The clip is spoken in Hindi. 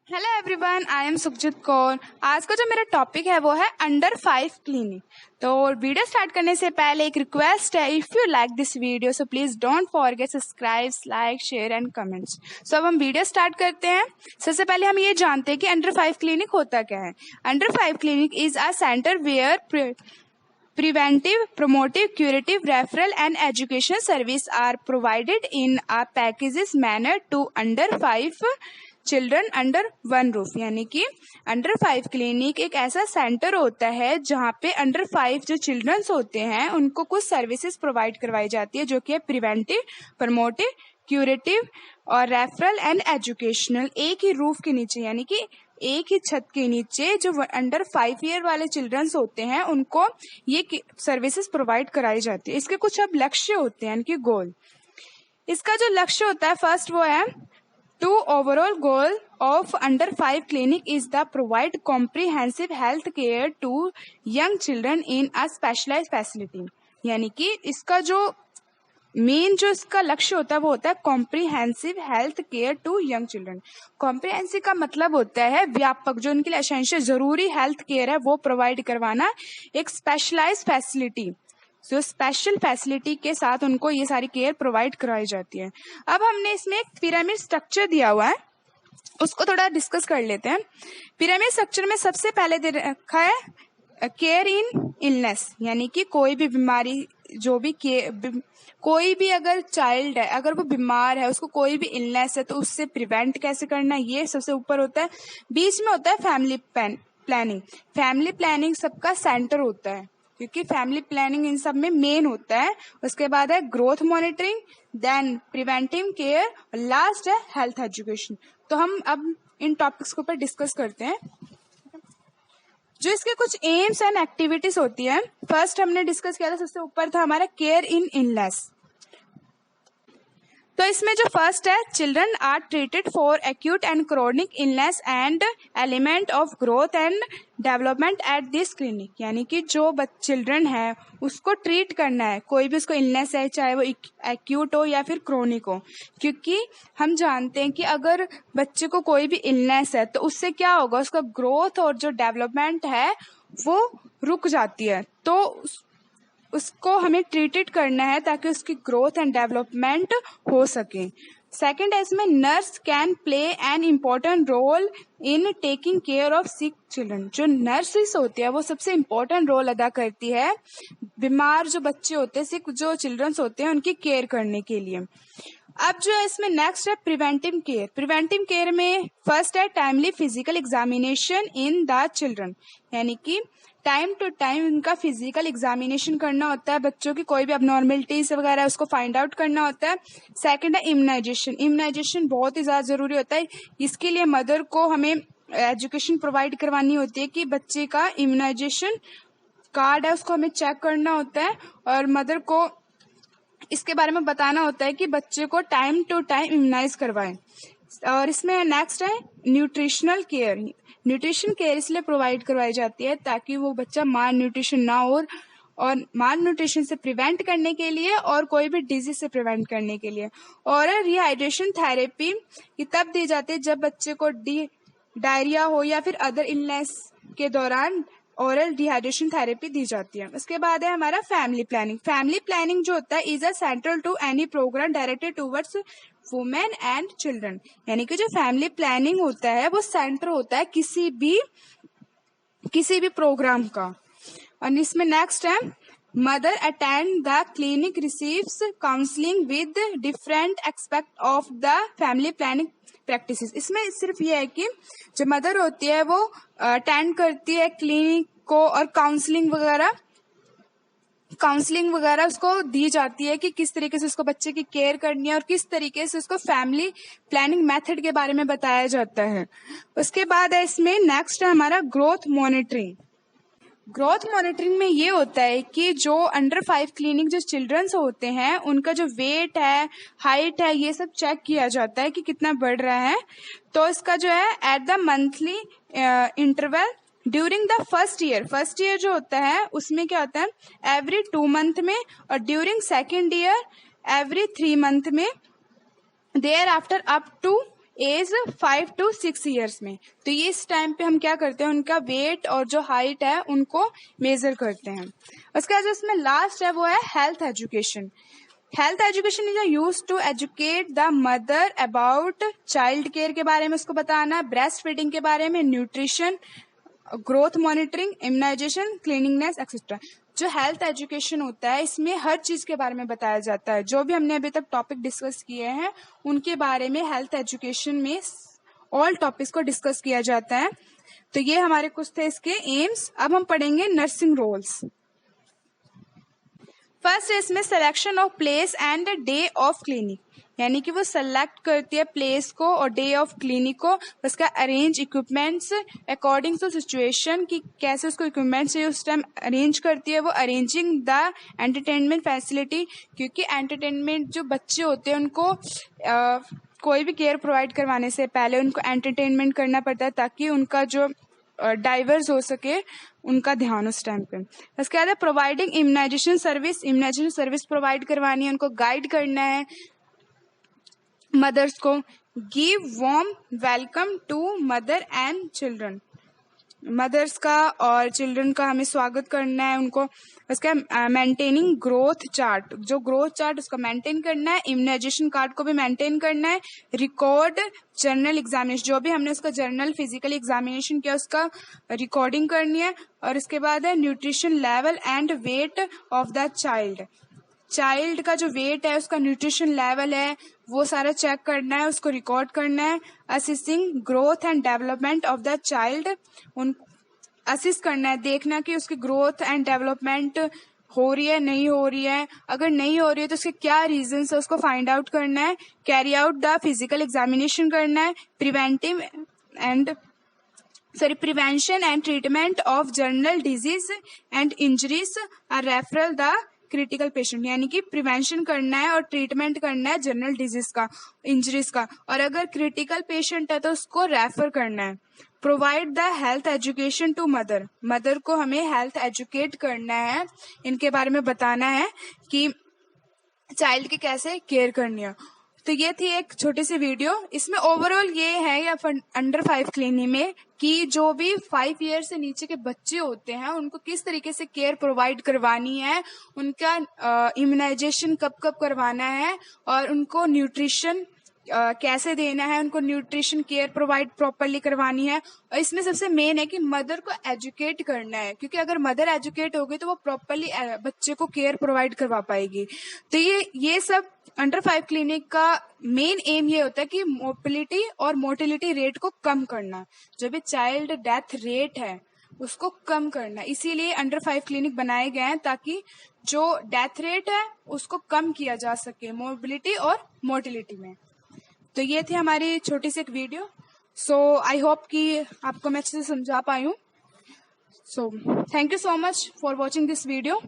Hello everyone, I am Sukhjeet Kaur. आज का जो मेरा टॉपिक है वो है अंडर 5 क्लिनिक। तो वीडियो स्टार्ट करने से पहले एक रिक्वेस्ट है, if you like this video so please don't forget subscribe, like, share and comments. So अब हम वीडियो स्टार्ट करते हैं। सबसे पहले हम ये जानते हैं कि अंडर 5 क्लिनिक होता क्या है। Under 5 clinic is a centre where preventive, promotive, curative, referral and education service are provided in a packages manner to under 5 children under 1 roof. यानी कि अंडर 5 क्लिनिक एक ऐसा सेंटर होता है जहाँ पे अंडर 5 जो चिल्ड्रंस होते हैं उनको कुछ सर्विसेज प्रोवाइड करवाई जाती है, जो कि है प्रिवेंटिव, प्रमोटिव, क्यूरेटिव और रेफरल एंड एजुकेशनल। एक ही रूफ के नीचे, यानी कि एक ही छत के नीचे जो अंडर 5 ईयर वाले चिल्ड्रंस होते हैं उनको ये सर्विसेज प्रोवाइड कराई जाती है। इसके कुछ अब लक्ष्य होते हैं, यानी कि गोल। इसका जो लक्ष्य होता है फर्स्ट वो है to overall goal of under 5 clinic is the provide comprehensive health care to young children in a specialised facility. यानी कि इसका जो मेन जो इसका लक्ष्य होता है वो होता है comprehensive health care to young children. Comprehensive का मतलब होता है व्यापक, जो उनके लिए एसेंशियल जरूरी हेल्थ केयर है वो प्रोवाइड करवाना एक स्पेशलाइज्ड फैसिलिटी, जो स्पेशल फैसिलिटी के साथ उनको ये सारी केयर प्रोवाइड कराई जाती है। अब हमने इसमें एक पिरामिड स्ट्रक्चर दिया हुआ है, उसको थोड़ा डिस्कस कर लेते हैं। पिरामिड स्ट्रक्चर में सबसे पहले दे रखा है केयर इन इलनेस, यानी कि कोई भी बीमारी, जो भी कोई भी अगर चाइल्ड है, अगर वो बीमार है, उसको कोई भी इलनेस है तो उससे प्रिवेंट कैसे करना, ये सबसे ऊपर होता है। बीच में होता है फैमिली प्लानिंग। फैमिली प्लानिंग सबका सेंटर होता है, क्योंकि फैमिली प्लानिंग इन सब में मेन होता है। उसके बाद है growth monitoring, then preventive care, last है हेल्थ एजुकेशन। तो हम अब इन टॉपिक्स के ऊपर डिस्कस करते हैं। जो इसके कुछ एम्स एंड एक्टिविटीज होती है, फर्स्ट हमने डिस्कस किया था, सबसे ऊपर था हमारा केयर इन इलनेस। तो इसमें जो फर्स्ट है, children are treated for acute and chronic illness and element of growth and development at this clinic. यानी कि जो चिल्ड्रन है उसको ट्रीट करना है, कोई भी उसको इलनेस है, चाहे वो एक्यूट हो या फिर क्रोनिक हो, क्योंकि हम जानते हैं कि अगर बच्चे को कोई भी इलनेस है तो उससे क्या होगा, उसका ग्रोथ और जो डेवलपमेंट है वो रुक जाती है। तो उसको हमें ट्रीटेड करना है ताकि उसकी ग्रोथ एंड डेवलपमेंट हो सके। सेकेंड है इसमें nurse can play an important role in taking care of sick children. जो नर्सेस होती है वो सबसे इम्पोर्टेंट रोल अदा करती है बीमार जो बच्चे होते हैं, सिक जो चिल्ड्रंस होते हैं, उनकी केयर करने के लिए। अब जो है इसमें नेक्स्ट है प्रिवेंटिव केयर। प्रिवेंटिव केयर में फर्स्ट है timely physical examination in the children, यानी कि टाइम टू टाइम उनका फिजिकल एग्जामिनेशन करना होता है, बच्चों की कोई भी अबनॉर्मलिटीज वगैरह है उसको फाइंड आउट करना होता है। सेकंड है इम्यूनाइजेशन। इम्यूनाइजेशन बहुत ही ज्यादा जरूरी होता है, इसके लिए मदर को हमें एजुकेशन प्रोवाइड करवानी होती है कि बच्चे का इम्यूनाइजेशन कार्ड है उसको हमें चेक करना होता है, और मदर को इसके बारे में बताना होता है कि बच्चे को टाइम टू टाइम इम्यूनाइज करवाएं। और इसमें नेक्स्ट है न्यूट्रिशनल केयर। न्यूट्रिशन केयर इसलिए प्रोवाइड करवाई जाती है ताकि वो बच्चा माल न्यूट्रिशन ना हो, और माल न्यूट्रिशन से प्रिवेंट करने के लिए और कोई भी डिजीज से प्रिवेंट करने के लिए। और रिहाइड्रेशन थेरेपी ये तब दी जाती है जब बच्चे को डायरिया हो या फिर अदर इलनेस के दौरान ओरल डिहाइड्रेशन थेरेपी दी जाती है। उसके बाद है हमारा फैमिली प्लानिंग। फैमिली प्लानिंग जो होता है is a central to any programme directed towards women and children. यानी कि जो फैमिली प्लानिंग होता है वो सेंटर होता है किसी भी प्रोग्राम का। और इसमें नेक्स्ट है mother attend the clinic receives counselling with different aspect of the family planning practices. इसमें सिर्फ ये है कि जो मदर होती है वो अटेंड करती है क्लिनिक को, और काउंसलिंग वगैरह उसको दी जाती है कि किस तरीके से उसको बच्चे की केयर करनी है और किस तरीके से उसको फैमिली प्लानिंग मेथड के बारे में बताया जाता है। उसके बाद है इसमें नेक्स्ट है हमारा ग्रोथ मॉनिटरिंग। ग्रोथ मॉनिटरिंग में ये होता है कि जो अंडर 5 क्लिनिक जो चिल्ड्रंस होते हैं उनका जो वेट है, हाइट है, ये सब चेक किया जाता है कि कितना बढ़ रहा है। तो इसका जो है at the monthly interval during the first year जो होता है उसमें क्या होता है एवरी 2 मंथ में, और during second year every 3 month में, thereafter up to age 5 to 6 years में। तो ये इस टाइम पे हम क्या करते हैं, उनका वेट और जो हाइट है उनको मेजर करते हैं। उसके बाद जो इसमें लास्ट है वो है health education. Health education is use to educate the mother about child care के बारे में उसको बताना, ब्रेस्ट फीडिंग के बारे में, nutrition, growth monitoring, immunisation, cleanliness etcetera. जो हेल्थ एजुकेशन होता है इसमें हर चीज के बारे में बताया जाता है। जो भी हमने अभी तक टॉपिक डिस्कस किए हैं उनके बारे में हेल्थ एजुकेशन में ऑल टॉपिक्स को डिस्कस किया जाता है। तो ये हमारे कुछ थे इसके एम्स। अब हम पढ़ेंगे नर्सिंग रोल्स। फर्स्ट है इसमें selection of place and day of clinic, यानी कि वो सेलेक्ट करती है प्लेस को और डे ऑफ क्लिनिक को। उसका arrange equipments according to situation, कि कैसे उसको इक्विपमेंट्स चाहिए उस टाइम अरेंज करती है वो। अरेंजिंग द एंटरटेनमेंट फैसिलिटी, क्योंकि एंटरटेनमेंट जो बच्चे होते हैं उनको कोई भी केयर प्रोवाइड करवाने से पहले उनको एंटरटेनमेंट करना पड़ता है ताकि उनका जो डाइवर्स हो सके उनका ध्यान उस टाइम पे। उसके बाद प्रोवाइडिंग इम्यूनाइजेशन सर्विस प्रोवाइड करवानी है, उनको गाइड करना है मदर्स को। Give warm welcome to mother and children, mothers का और चिल्ड्रन का हमें स्वागत करना है उनको। उसका मेंटेनिंग ग्रोथ चार्ट, जो ग्रोथ चार्ट उसका मेंटेन करना है। इम्यूनाइजेशन कार्ड को भी मेंटेन करना है। रिकॉर्ड जर्नल एग्जामिनेशन, जो भी हमने उसका जर्नल फिजिकल एग्जामिनेशन किया उसका रिकॉर्डिंग करनी है। और इसके बाद है nutrition level and weight of the child का जो वेट है उसका न्यूट्रिशन लेवल है वो सारा चेक करना है, उसको रिकॉर्ड करना है। Assisting growth and development of the child, उन असिस्ट करना है, देखना कि उसकी ग्रोथ एंड डेवलपमेंट हो रही है नहीं हो रही है। अगर नहीं हो रही है तो उसके क्या रीजंस है उसको फाइंड आउट करना है। Carry out the physical examination करना है। Prevention and treatment of general disease and injuries or referral the critical patient, यानी कि प्रिवेंशन करना है और ट्रीटमेंट करना है जनरल डिजीज का, इंजरीज का। और अगर क्रिटिकल पेशेंट है तो उसको रेफर करना है। Provide the health education to mother को हमें हेल्थ एजुकेट करना है, इनके बारे में बताना है कि चाइल्ड की कैसे केयर करनी है। तो ये थी एक छोटी सी वीडियो। इसमें ओवरऑल ये है या अंडर 5 क्लिनिक में कि जो भी 5 ईयर से नीचे के बच्चे होते हैं उनको किस तरीके से केयर प्रोवाइड करवानी है, उनका इम्यूनाइजेशन कब कब करवाना है और उनको न्यूट्रिशन कैसे देना है, उनको न्यूट्रिशन केयर प्रोवाइड प्रॉपरली करवानी है। और इसमें सबसे मेन है कि मदर को एजुकेट करना है, क्योंकि अगर मदर एजुकेट होगी तो वो प्रॉपरली बच्चे को केयर प्रोवाइड करवा पाएगी। तो ये सब अंडर 5 क्लिनिक का मेन एम ये होता है कि मोबिलिटी और मोर्टेलिटी रेट को कम करना, जो भी चाइल्ड डेथ रेट है उसको कम करना। इसीलिए अंडर 5 क्लिनिक बनाए गए हैं ताकि जो डेथ रेट है उसको कम किया जा सके मोबिलिटी और मोर्टेलिटी में। तो ये थी हमारी छोटी सी एक वीडियो। सो आई होप कि आपको मैं अच्छे से समझा पाई हूँ। So thank you so much for watching this video.